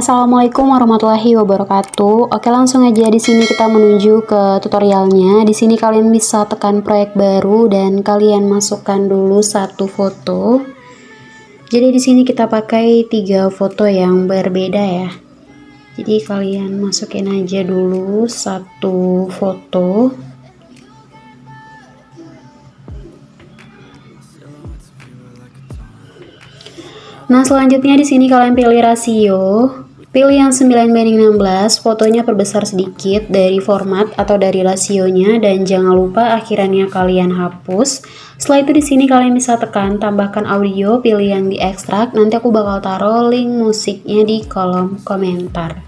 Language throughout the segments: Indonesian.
Assalamualaikum warahmatullahi wabarakatuh. Oke, langsung aja di sini kita menuju ke tutorialnya. Di sini kalian bisa tekan proyek baru dan kalian masukkan dulu satu foto. Jadi di sini kita pakai 3 foto yang berbeda ya. Jadi kalian masukin aja dulu satu foto. Nah, selanjutnya di sini kalian pilih rasio. Pilih yang 9:16, fotonya perbesar sedikit dari format atau dari rasionya dan jangan lupa akhirannya kalian hapus. Setelah itu di sini kalian bisa tekan tambahkan audio, pilih yang diekstrak. Nanti aku bakal taruh link musiknya di kolom komentar.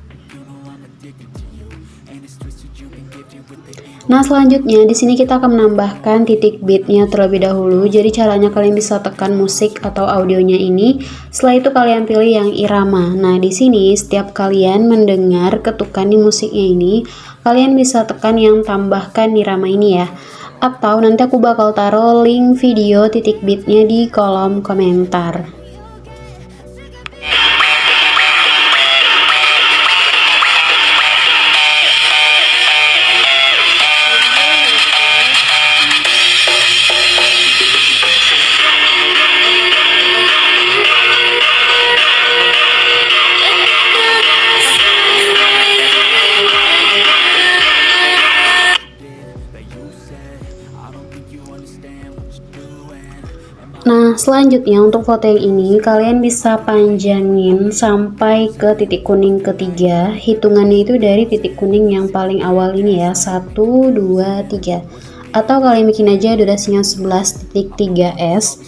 Nah, selanjutnya di sini kita akan menambahkan titik beatnya terlebih dahulu. Jadi caranya kalian bisa tekan musik atau audionya ini. Setelah itu kalian pilih yang irama. Nah, di sini setiap kalian mendengar ketukan di musiknya ini, kalian bisa tekan yang tambahkan irama ini ya. Atau nanti aku bakal taruh link video titik beatnya di kolom komentar. Nah, selanjutnya untuk foto yang ini kalian bisa panjangin sampai ke titik kuning ketiga. Hitungannya itu dari titik kuning yang paling awal ini ya, 1, 2, 3. Atau kalian bikin aja durasinya 11.3s.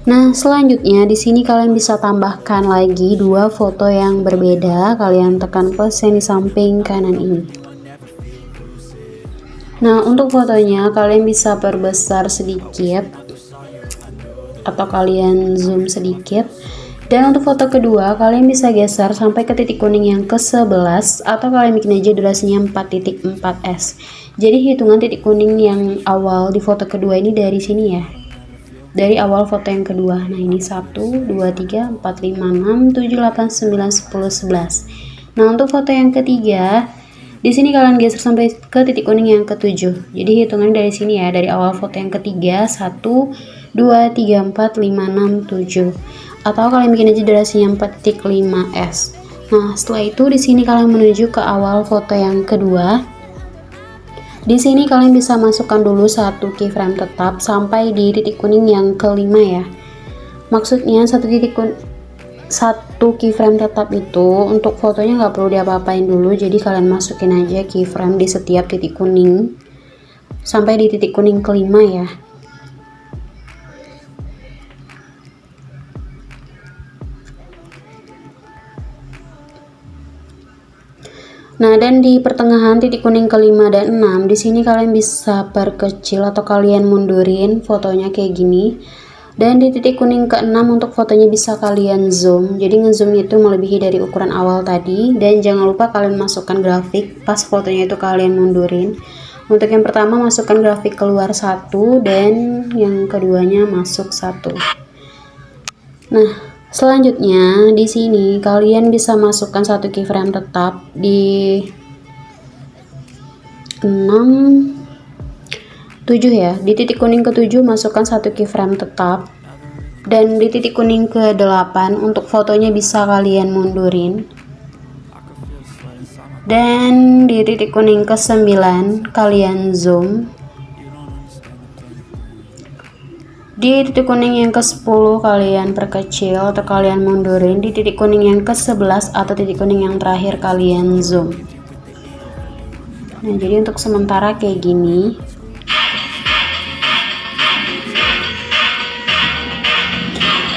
Nah, selanjutnya di sini kalian bisa tambahkan lagi 2 foto yang berbeda. Kalian tekan plus yang di samping kanan ini. Nah, untuk fotonya kalian bisa perbesar sedikit atau kalian zoom sedikit. Dan untuk foto kedua kalian bisa geser sampai ke titik kuning yang ke-11 atau kalian bikin aja durasinya 4.4s. Jadi hitungan titik kuning yang awal di foto kedua ini dari sini ya, dari awal foto yang kedua. Nah, ini 1, 2, 3, 4, 5, 6, 7, 8, 9, 10, 11. Nah, untuk foto yang ketiga di sini kalian geser sampai ke titik kuning yang ke-7. Jadi hitungan dari sini ya, dari awal foto yang ketiga, 1, 2, 3, 4, 5, 6, 7. Atau kalian bikin aja durasinya 4.5s. Nah, setelah itu di sini kalian menuju ke awal foto yang kedua. Di sini kalian bisa masukkan dulu satu keyframe tetap sampai di titik kuning yang kelima ya. Maksudnya satu keyframe tetap itu untuk fotonya nggak perlu diapa-apain dulu. Jadi kalian masukin aja keyframe di setiap titik kuning sampai di titik kuning kelima ya. Nah, dan di pertengahan titik kuning kelima dan 6 di sini kalian bisa perkecil atau kalian mundurin fotonya kayak gini. Dan di titik kuning ke-6 untuk fotonya bisa kalian zoom. Jadi ngezoomnya itu melebihi dari ukuran awal tadi. Dan jangan lupa kalian masukkan grafik pas fotonya itu kalian mundurin. Untuk yang pertama masukkan grafik keluar 1 dan yang keduanya masuk 1. Nah, selanjutnya di sini kalian bisa masukkan satu keyframe tetap di 6, 7 ya. Di titik kuning ke-7 masukkan satu keyframe tetap. Dan di titik kuning ke-8 untuk fotonya bisa kalian mundurin. Dan di titik kuning ke-9 kalian zoom. Di titik kuning yang ke-10 kalian perkecil atau kalian mundurin. Di titik kuning yang ke-11 atau titik kuning yang terakhir kalian zoom. Nah, jadi untuk sementara kayak gini.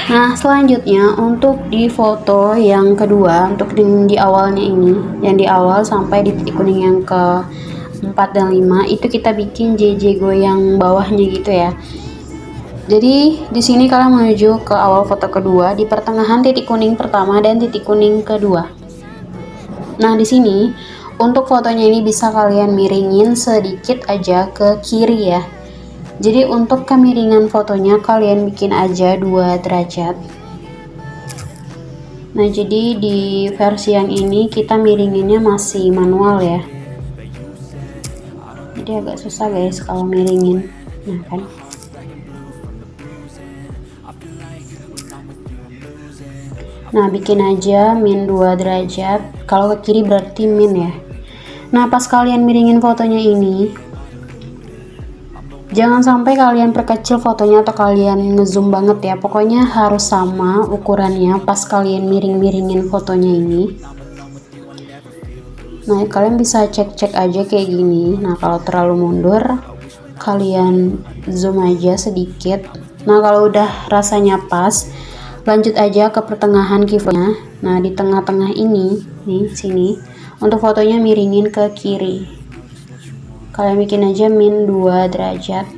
Nah, selanjutnya untuk di foto yang kedua, untuk di awalnya ini, yang di awal sampai di titik kuning yang ke-4 dan 5 itu kita bikin JJ goyang bawahnya gitu ya. Jadi di sini kalian menuju ke awal foto kedua di pertengahan titik kuning pertama dan titik kuning kedua. Nah, di sini untuk fotonya ini bisa kalian miringin sedikit aja ke kiri ya. Jadi untuk kemiringan fotonya kalian bikin aja 2 derajat. Nah, jadi di versi yang ini kita miringinnya masih manual ya. Jadi agak susah guys kalau miringin. Nah kan. Nah, bikin aja min 2 derajat. Kalau ke kiri berarti min ya. Nah, pas kalian miringin fotonya ini, jangan sampai kalian perkecil fotonya atau kalian ngezoom banget ya. Pokoknya harus sama ukurannya pas kalian miring-miringin fotonya ini. Nah, kalian bisa cek-cek aja kayak gini. Nah, kalau terlalu mundur, kalian zoom aja sedikit. Nah, kalau udah rasanya pas, lanjut aja ke pertengahan keyframe-nya. Nah, di tengah-tengah ini, nih sini, untuk fotonya miringin ke kiri. Kalian bikin aja min 2 derajat.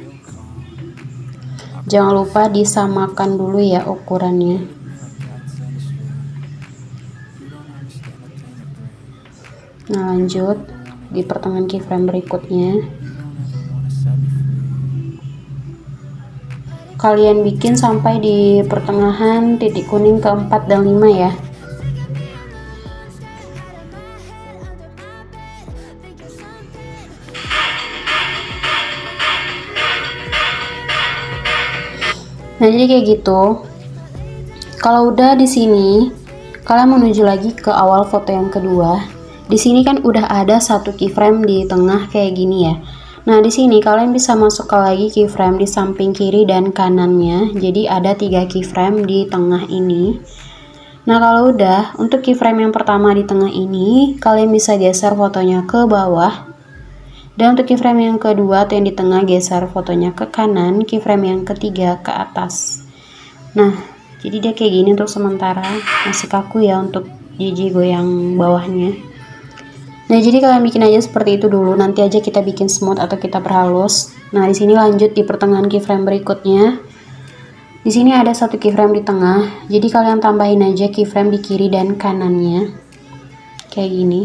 Jangan lupa disamakan dulu ya ukurannya. Nah, lanjut di pertengahan keyframe berikutnya. Kalian bikin sampai di pertengahan titik kuning keempat dan 5 ya. Nah, jadi kayak gitu. Kalau udah di sini, kalian menuju lagi ke awal foto yang kedua. Di sini kan udah ada satu keyframe di tengah kayak gini ya. Nah, di sini kalian bisa masukkan lagi keyframe di samping kiri dan kanannya. Jadi ada 3 keyframe di tengah ini. Nah, kalau udah, untuk keyframe yang pertama di tengah ini, kalian bisa geser fotonya ke bawah. Dan untuk keyframe yang kedua atau yang di tengah, geser fotonya ke kanan, keyframe yang ketiga ke atas. Nah, jadi dia kayak gini untuk sementara, masih kaku ya untuk jiji goyang bawahnya. Nah, jadi kalian bikin aja seperti itu dulu, nanti aja kita bikin smooth atau kita perhalus. Nah, di sini lanjut di pertengahan keyframe berikutnya. Di sini ada satu keyframe di tengah, jadi kalian tambahin aja keyframe di kiri dan kanannya. Kayak gini.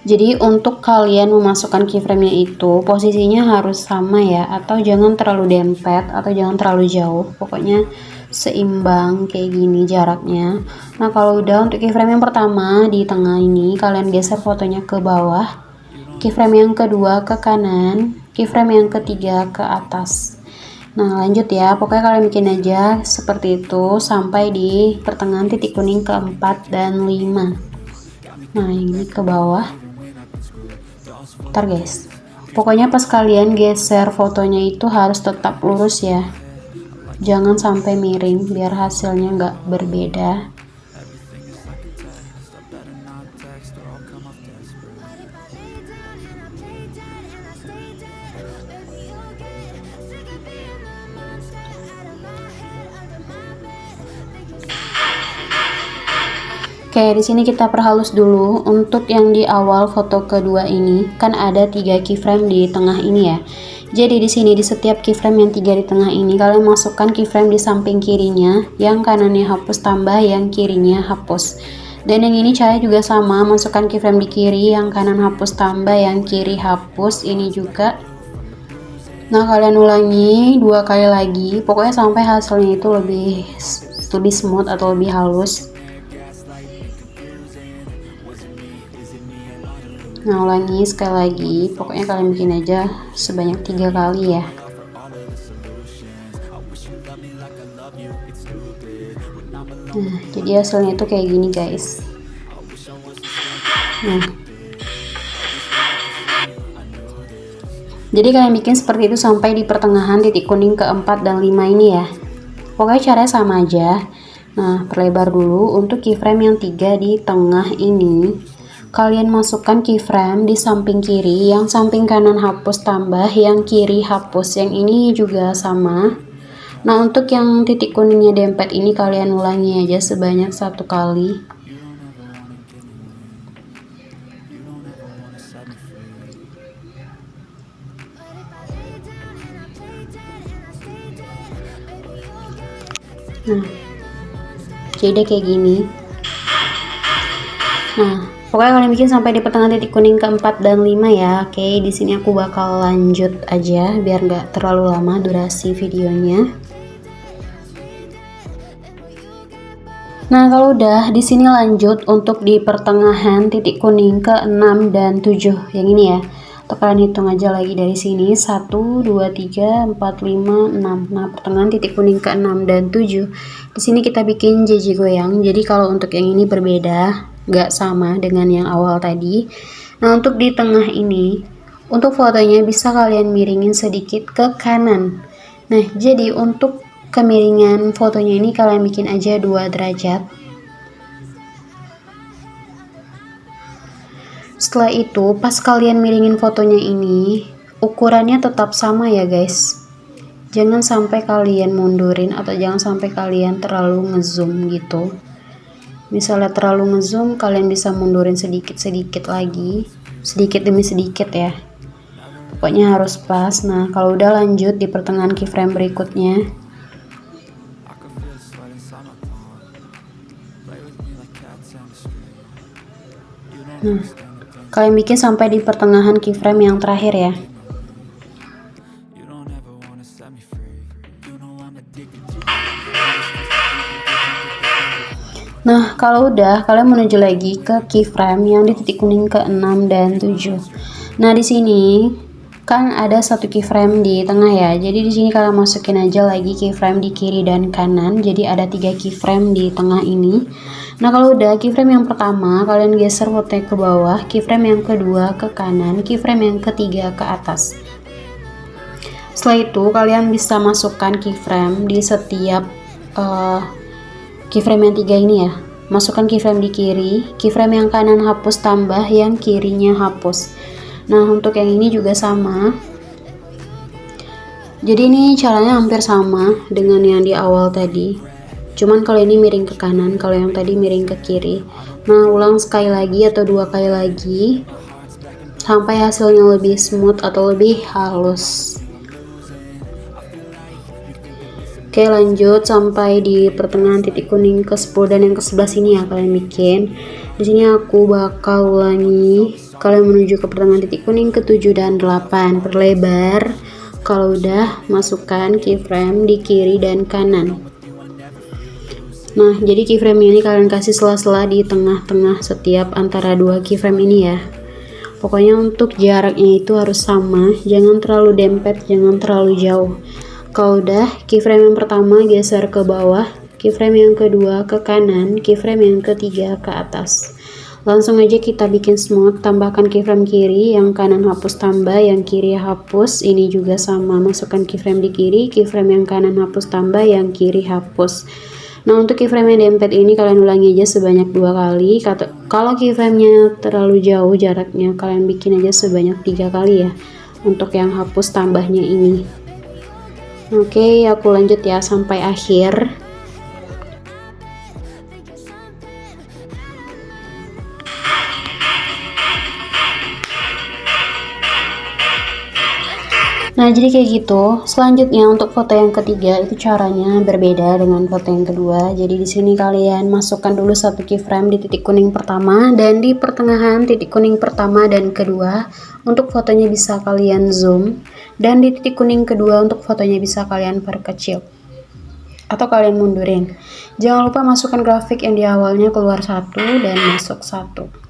Jadi untuk kalian memasukkan keyframe-nya itu posisinya harus sama ya, atau jangan terlalu dempet atau jangan terlalu jauh, pokoknya seimbang kayak gini jaraknya. Nah, kalau udah untuk keyframe yang pertama di tengah ini kalian geser fotonya ke bawah, keyframe yang kedua ke kanan, keyframe yang ketiga ke atas. Nah, lanjut ya, pokoknya kalian bikin aja seperti itu sampai di pertengahan titik kuning keempat dan 5. Nah, ini ke bawah. Ntar guys, pokoknya pas kalian geser fotonya itu harus tetap lurus ya, jangan sampai miring biar hasilnya nggak berbeda. Oke, di sini kita perhalus dulu. Untuk yang di awal foto kedua ini kan ada 3 keyframe di tengah ini ya. Jadi di sini di setiap keyframe yang 3 di tengah ini kalian masukkan keyframe di samping kirinya, yang kanannya hapus tambah, yang kirinya hapus. Dan yang ini cara juga sama, masukkan keyframe di kiri, yang kanan hapus tambah, yang kiri hapus. Ini juga. Nah, kalian ulangi 2 kali lagi, pokoknya sampai hasilnya itu lebih smooth atau lebih halus. Nah, ulangi sekali lagi, pokoknya kalian bikin aja sebanyak 3 kali ya. Nah, jadi hasilnya itu kayak gini guys. Nah, jadi kalian bikin seperti itu sampai di pertengahan titik kuning keempat dan 5 ini ya. Pokoknya caranya sama aja. Nah, perlebar dulu. Untuk keyframe yang 3 di tengah ini, kalian masukkan keyframe di samping kiri, yang samping kanan hapus tambah, yang kiri hapus. Yang ini juga sama. Nah, untuk yang titik kuningnya dempet ini kalian ulangi aja sebanyak 1 kali. Nah, jadi kayak gini. Nah, pokoknya kalian bikin sampai di pertengahan titik kuning keempat dan 5 ya. Oke, di sini aku bakal lanjut aja biar nggak terlalu lama durasi videonya. Nah, kalau udah di sini lanjut untuk di pertengahan titik kuning ke 6 dan 7 yang ini ya. Atau kalian hitung aja lagi dari sini 1 2 3 4 5 6. Nah, pertengahan titik kuning ke 6 dan 7. Di sini kita bikin jeje goyang. Jadi kalau untuk yang ini berbeda, nggak sama dengan yang awal tadi. Nah, untuk di tengah ini, untuk fotonya bisa kalian miringin sedikit ke kanan. Nah, jadi untuk kemiringan fotonya ini kalian bikin aja 2 derajat. Setelah itu, pas kalian miringin fotonya ini, ukurannya tetap sama ya guys. Jangan sampai kalian mundurin atau jangan sampai kalian terlalu ngezoom gitu. Misalnya terlalu ngezoom, kalian bisa mundurin sedikit-sedikit lagi, sedikit demi sedikit ya. Pokoknya harus pas. Nah, kalau udah lanjut di pertengahan keyframe berikutnya. Nah, kalian bikin sampai di pertengahan keyframe yang terakhir ya. Nah, kalau udah, kalian menuju lagi ke keyframe yang di titik kuning ke 6 dan 7. Nah, di sini kan ada satu keyframe di tengah ya. Jadi di sini kalian masukin aja lagi keyframe di kiri dan kanan. Jadi ada 3 keyframe di tengah ini. Nah, kalau udah keyframe yang pertama kalian geser fotonya ke bawah, keyframe yang kedua ke kanan, keyframe yang ketiga ke atas. Setelah itu kalian bisa masukkan keyframe di setiap keyframe yang 3 ini ya. Masukkan keyframe di kiri, keyframe yang kanan hapus tambah, yang kirinya hapus. Nah, untuk yang ini juga sama. Jadi ini caranya hampir sama dengan yang di awal tadi. Cuman kalau ini miring ke kanan, kalau yang tadi miring ke kiri. Nah, ulang sekali lagi atau 2 kali lagi sampai hasilnya lebih smooth atau lebih halus. Oke, lanjut sampai di pertengahan titik kuning ke 10 dan yang ke 11 ini ya kalian bikin. Di sini aku bakal ulangi. Kalian menuju ke pertengahan titik kuning ke 7 dan 8, perlebar. Kalau udah, masukkan keyframe di kiri dan kanan. Nah, jadi keyframe ini kalian kasih sela-sela di tengah-tengah setiap antara 2 keyframe ini ya. Pokoknya untuk jaraknya itu harus sama, jangan terlalu dempet, jangan terlalu jauh. Kalau udah, keyframe yang pertama geser ke bawah, keyframe yang kedua ke kanan, keyframe yang ketiga ke atas. Langsung aja kita bikin smooth, tambahkan keyframe kiri, yang kanan hapus tambah, yang kiri hapus. Ini juga sama, masukkan keyframe di kiri, keyframe yang kanan hapus tambah, yang kiri hapus. Nah, untuk keyframe yang dempet ini kalian ulangi aja sebanyak 2 kali. Kalau keyframe-nya terlalu jauh jaraknya, kalian bikin aja sebanyak 3 kali ya. Untuk yang hapus tambahnya ini. Oke, aku lanjut ya sampai akhir. Nah, jadi kayak gitu. Selanjutnya untuk foto yang ketiga itu caranya berbeda dengan foto yang kedua. Jadi di sini kalian masukkan dulu satu keyframe di titik kuning pertama dan di pertengahan titik kuning pertama dan kedua. Untuk fotonya bisa kalian zoom dan di titik kuning kedua untuk fotonya bisa kalian perkecil atau kalian mundurin. Jangan lupa masukkan grafik yang di awalnya keluar 1 dan masuk 1.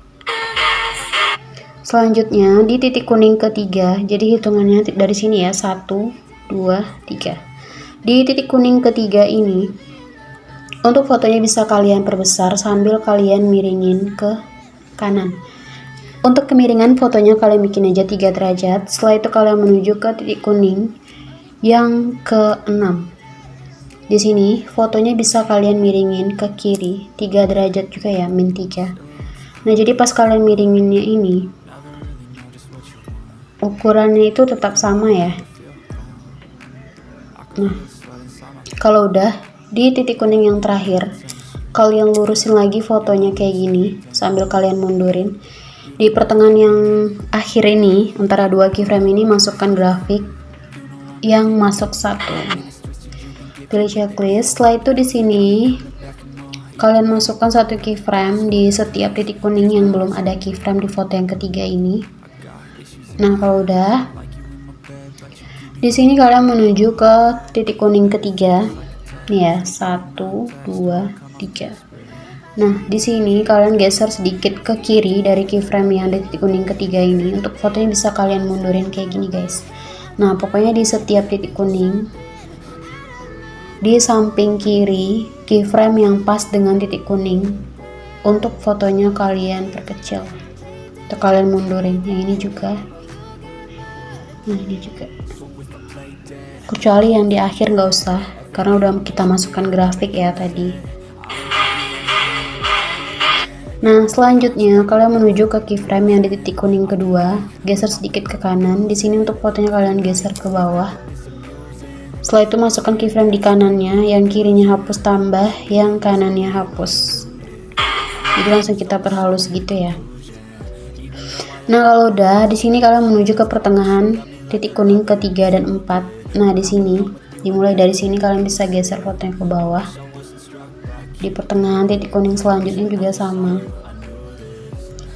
Selanjutnya di titik kuning ketiga, jadi hitungannya dari sini ya, 1 2 3. Di titik kuning ketiga ini untuk fotonya bisa kalian perbesar sambil kalian miringin ke kanan. Untuk kemiringan fotonya kalian bikin aja 3 derajat. Setelah itu kalian menuju ke titik kuning yang ke-6. Di sini fotonya bisa kalian miringin ke kiri 3 derajat juga ya, min 3. Nah, jadi pas kalian miringinnya ini ukurannya itu tetap sama ya. Nah, kalau udah di titik kuning yang terakhir, kalian lurusin lagi fotonya kayak gini sambil kalian mundurin. Di pertengahan yang akhir ini, antara 2 keyframe ini masukkan grafik yang masuk 1. Pilih checklist. Setelah itu di sini kalian masukkan 1 keyframe di setiap titik kuning yang belum ada keyframe di foto yang ketiga ini. Nah, kalau udah, di sini kalian menuju ke titik kuning ketiga. Nih ya, 1 2 3. Nah, di sini kalian geser sedikit ke kiri dari keyframe yang di titik kuning ketiga ini. Untuk fotonya bisa kalian mundurin kayak gini guys. Nah, pokoknya di setiap titik kuning, di samping kiri keyframe yang pas dengan titik kuning, untuk fotonya kalian perkecil atau kalian mundurin. Yang ini juga, nah ini juga, kecuali yang di akhir nggak usah karena udah kita masukkan grafik ya tadi. Nah, selanjutnya kalian menuju ke keyframe yang di titik kuning kedua, geser sedikit ke kanan. Di sini untuk fotonya kalian geser ke bawah. Setelah itu masukkan keyframe di kanannya, yang kirinya hapus tambah, yang kanannya hapus. Jadi langsung kita perhalus gitu ya. Nah, kalau udah, di sini kalian menuju ke pertengahan titik kuning ketiga dan 4. Nah, di sini dimulai dari sini kalian bisa geser fotonya ke bawah. Di pertengahan titik kuning selanjutnya juga sama,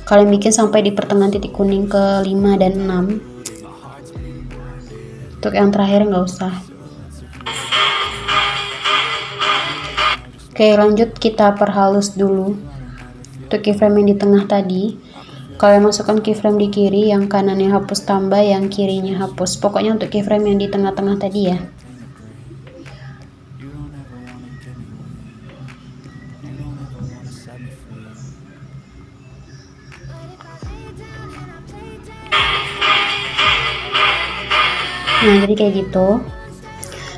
kalian bikin sampai di pertengahan titik kuning ke 5 dan 6. Untuk yang terakhir nggak usah. Oke, lanjut kita perhalus dulu. Untuk keyframe yang di tengah tadi, kalian masukkan keyframe di kiri, yang kanannya hapus tambah, yang kirinya hapus. Pokoknya untuk keyframe yang di tengah-tengah tadi ya. Nah, jadi kayak gitu.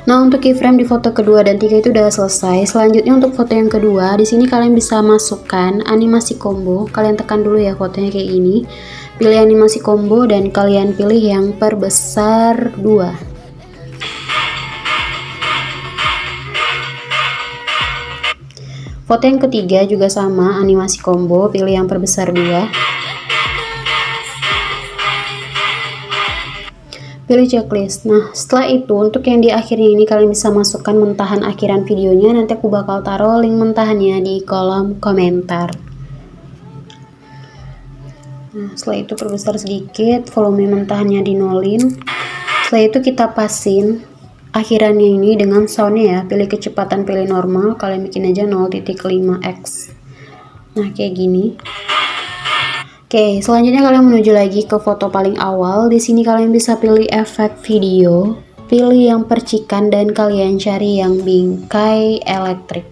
Nah, untuk keyframe di foto kedua dan 3 itu udah selesai. Selanjutnya untuk foto yang kedua, di sini kalian bisa masukkan animasi combo. Kalian tekan dulu ya fotonya kayak gini. Pilih animasi combo dan kalian pilih yang perbesar 2. Foto yang ketiga juga sama, animasi combo, pilih yang perbesar 2. Pilih checklist. Nah, setelah itu untuk yang di akhirnya ini kalian bisa masukkan mentahan akhiran videonya. Nanti aku bakal taruh link mentahannya di kolom komentar. Nah, setelah itu perbesar sedikit, volume mentahannya dinolin. Setelah itu kita pasin akhirannya ini dengan soundnya ya. Pilih kecepatan, pilih normal, kalian bikin aja 0.5x. Nah, kayak gini. Oke, selanjutnya kalian menuju lagi ke foto paling awal. Di sini kalian bisa pilih efek video, pilih yang percikan dan kalian cari yang bingkai elektrik.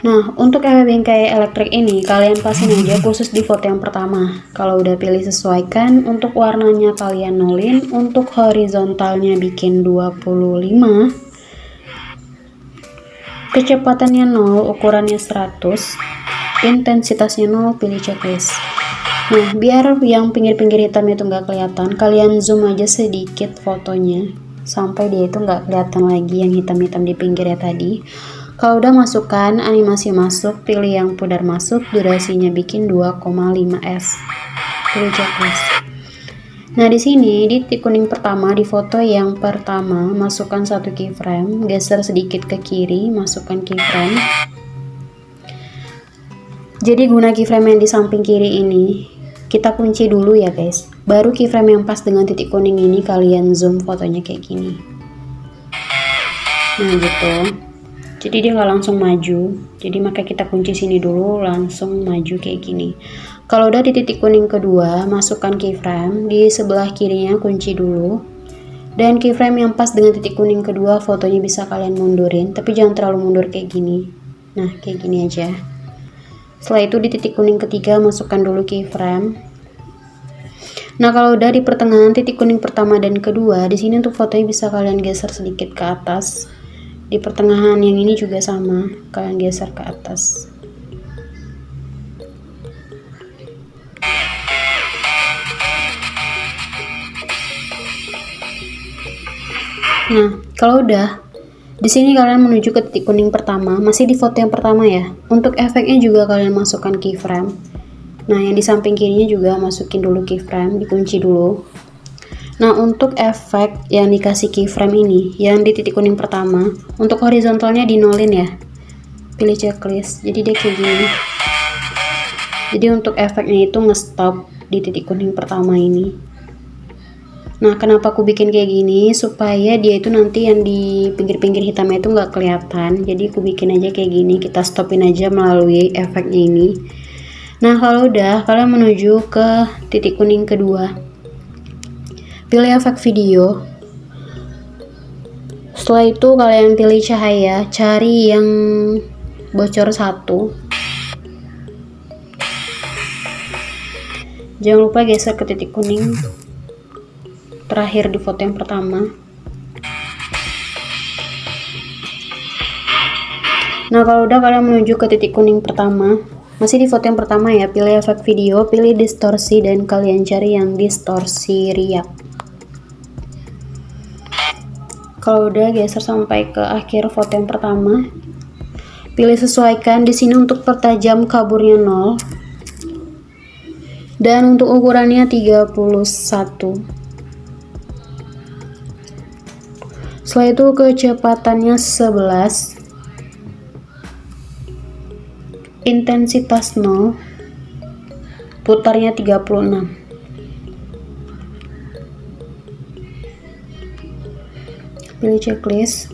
Nah, untuk efek bingkai elektrik ini kalian pasin aja khusus di foto yang pertama. Kalau udah pilih sesuaikan, untuk warnanya kalian nolin, untuk horizontalnya bikin 25, kecepatannya 0, ukurannya 100. Intensitasnya 0, pilih checklist. Nah, biar yang pinggir-pinggir hitam itu nggak kelihatan, kalian zoom aja sedikit fotonya sampai dia itu nggak kelihatan lagi yang hitam-hitam di pinggirnya tadi. Kalau udah masukkan animasi masuk, pilih yang pudar masuk, durasinya bikin 2,5s. Pilih checklist. Nah, di sini di titik kuning pertama di foto yang pertama, masukkan satu keyframe, geser sedikit ke kiri, masukkan keyframe. Jadi guna keyframe yang di samping kiri ini kita kunci dulu ya guys. Baru keyframe yang pas dengan titik kuning ini kalian zoom fotonya kayak gini. Nah gitu. Jadi dia nggak langsung maju. Jadi maka kita kunci sini dulu, langsung maju kayak gini. Kalau udah di titik kuning kedua, masukkan keyframe di sebelah kirinya, kunci dulu. Dan keyframe yang pas dengan titik kuning kedua, fotonya bisa kalian mundurin, tapi jangan terlalu mundur kayak gini. Nah kayak gini aja. Setelah itu di titik kuning ketiga masukkan dulu keyframe. Nah, kalau udah di pertengahan titik kuning pertama dan kedua, di sini untuk fotonya bisa kalian geser sedikit ke atas. Di pertengahan yang ini juga sama, kalian geser ke atas. Nah, kalau udah di sini kalian menuju ke titik kuning pertama, masih di foto yang pertama ya. Untuk efeknya juga kalian masukkan keyframe. Nah, yang di samping kirinya juga masukin dulu keyframe, dikunci dulu. Nah, untuk efek yang dikasih keyframe ini, yang di titik kuning pertama, untuk horizontalnya dinolin ya. Pilih checklist, jadi dia kayak gini. Jadi untuk efeknya itu nge-stop di titik kuning pertama ini. Nah, kenapa aku bikin kayak gini? Supaya dia itu nanti yang di pinggir-pinggir hitamnya itu nggak kelihatan. Jadi aku bikin aja kayak gini. Kita stopin aja melalui efeknya ini. Nah, kalau udah, kalian menuju ke titik kuning kedua. Pilih efek video. Setelah itu kalian pilih cahaya. Cari yang bocor 1. Jangan lupa geser ke titik kuning terakhir di foto yang pertama. Nah, kalau udah, kalian menuju ke titik kuning pertama. Masih di foto yang pertama ya, pilih efek video, pilih distorsi, dan kalian cari yang distorsi riak. Kalau udah, geser sampai ke akhir foto yang pertama. Pilih sesuaikan di sini untuk pertajam kaburnya 0. Dan untuk ukurannya 31. Setelah itu kecepatannya 11, intensitas 0, putarnya 36. Pilih checklist.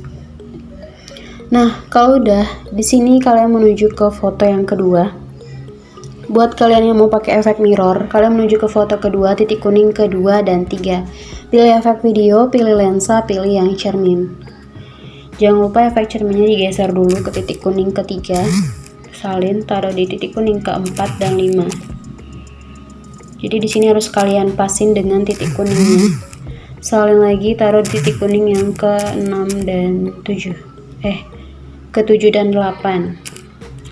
Nah, kalau udah, di sini kalian menuju ke foto yang kedua. Buat kalian yang mau pakai efek mirror, kalian menuju ke foto kedua, titik kuning kedua dan 3. Pilih efek video, pilih lensa, pilih yang cermin. Jangan lupa efek cerminnya digeser dulu ke titik kuning ketiga. Salin, taruh di titik kuning keempat dan 5. Jadi di sini harus kalian pasin dengan titik kuningnya. Salin lagi, taruh di titik kuning yang ke-6 dan 7. Ke-7 dan 8.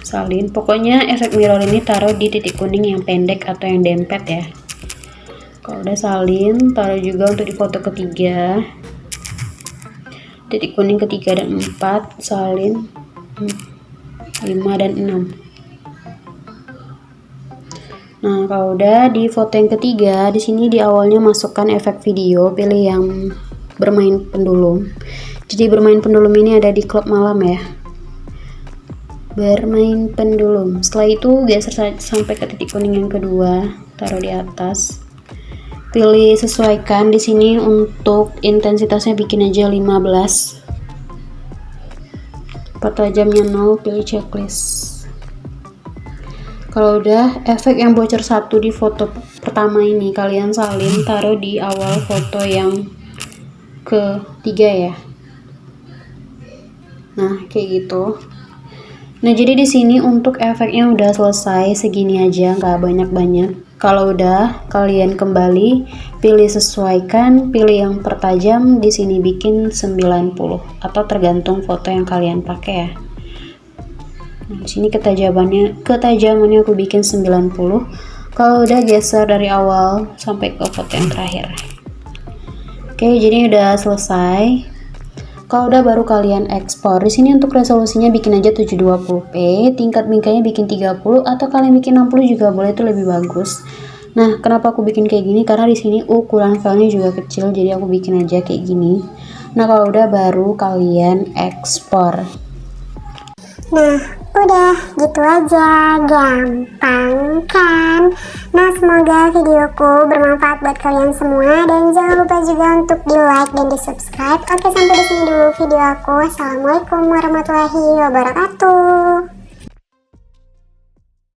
Salin. Pokoknya efek mirror ini taruh di titik kuning yang pendek atau yang dempet ya. Kalau udah salin, taruh juga untuk di foto ketiga, titik kuning ketiga dan 4, salin 5 dan 6. Nah, kalau udah di foto yang ketiga, di sini di awalnya masukkan efek video, pilih yang bermain pendulum. Jadi bermain pendulum ini ada di klub malam ya. Bermain pendulum. Setelah itu geser sampai ke titik kuning yang kedua, taruh di atas. Pilih sesuaikan di sini untuk intensitasnya bikin aja 15. Pertajamnya 0, pilih checklist. Kalau udah, efek yang bocor 1 di foto pertama ini kalian salin, taruh di awal foto yang ketiga ya. Nah, kayak gitu. Nah, jadi di sini untuk efeknya udah selesai, segini aja, nggak banyak-banyak. Kalau udah, kalian kembali, pilih sesuaikan, pilih yang pertajam, di sini bikin 90 atau tergantung foto yang kalian pakai ya. Nah, di sini ketajamannya aku bikin 90. Kalau udah, geser dari awal sampai ke foto yang terakhir. Oke, jadi udah selesai. Kalau udah, baru kalian ekspor. Di sini untuk resolusinya bikin aja 720p, tingkat bingkainya bikin 30 atau kalian bikin 60 juga boleh, itu lebih bagus. Nah, kenapa aku bikin kayak gini? Karena di sini ukuran filenya juga kecil, jadi aku bikin aja kayak gini. Nah, kalau udah, baru kalian ekspor. Nah, udah gitu aja, gampang kan? Nah, semoga videoku bermanfaat buat kalian semua, dan jangan lupa juga untuk di like dan di subscribe. Oke, sampai di sini dulu video aku. Assalamualaikum warahmatullahi wabarakatuh.